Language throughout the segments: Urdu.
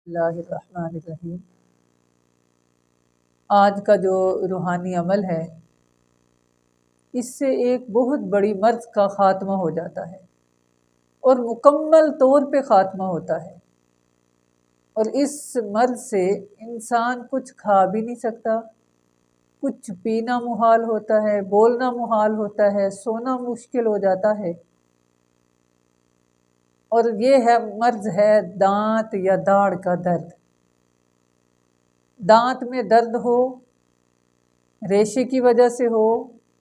اللہ الرحمن الرحیم۔ آج کا جو روحانی عمل ہے، اس سے ایک بہت بڑی مرض کا خاتمہ ہو جاتا ہے اور مکمل طور پہ خاتمہ ہوتا ہے، اور اس مرض سے انسان کچھ کھا بھی نہیں سکتا، کچھ پینا محال ہوتا ہے، بولنا محال ہوتا ہے، سونا مشکل ہو جاتا ہے۔ اور یہ مرض ہے دانت یا داڑھ کا درد۔ دانت میں درد ہو، ریشے کی وجہ سے ہو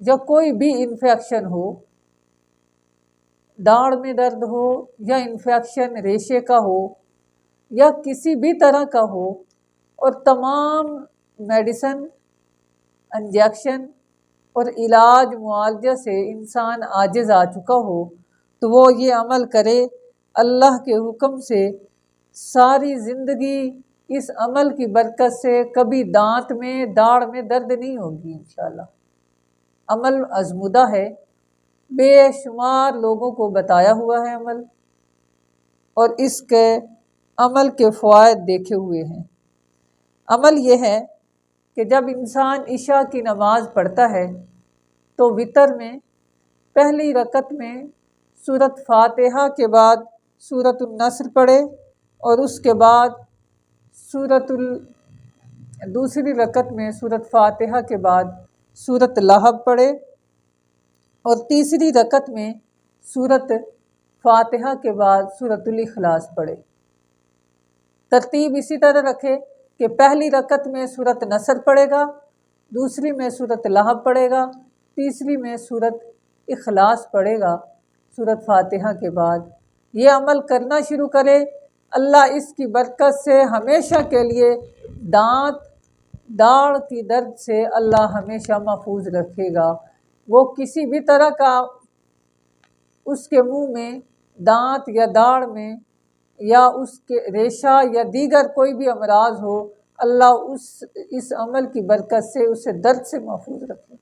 یا کوئی بھی انفیکشن ہو، داڑھ میں درد ہو یا انفیکشن ریشے کا ہو یا کسی بھی طرح کا ہو، اور تمام میڈیسن، انجیکشن اور علاج معالجہ سے انسان عاجز آ چکا ہو، تو وہ یہ عمل کرے اللہ کے حکم سے۔ ساری زندگی اس عمل کی برکت سے کبھی دانت میں، داڑھ میں درد نہیں ہوگی انشاءاللہ۔ عمل آزمودہ ہے، بے شمار لوگوں کو بتایا ہوا ہے عمل، اور اس کے عمل کے فوائد دیکھے ہوئے ہیں۔ عمل یہ ہے کہ جب انسان عشاء کی نماز پڑھتا ہے تو وتر میں پہلی رکعت میں سورۃ فاتحہ کے بعد سورۃ النصر پڑھے، اور اس کے بعد دوسری رکعت میں سورۃ فاتحہ کے بعد سورۃ لہب پڑھے، اور تیسری رکعت میں سورۃ فاتحہ کے بعد سورۃ الاخلاص پڑھے۔ ترتیب اسی طرح رکھے کہ پہلی رکعت میں سورۃ نصر پڑھے گا، دوسری میں سورۃ لہب پڑھے گا، تیسری میں سورۃ اخلاص پڑھے گا سورۃ فاتحہ کے بعد۔ یہ عمل کرنا شروع کرے، اللہ اس کی برکت سے ہمیشہ کے لیے دانت، داڑھ کی درد سے اللہ ہمیشہ محفوظ رکھے گا۔ وہ کسی بھی طرح کا اس کے منہ میں دانت یا داڑھ میں یا اس کے ریشہ یا دیگر کوئی بھی امراض ہو، اللہ اس عمل کی برکت سے اسے درد سے محفوظ رکھے۔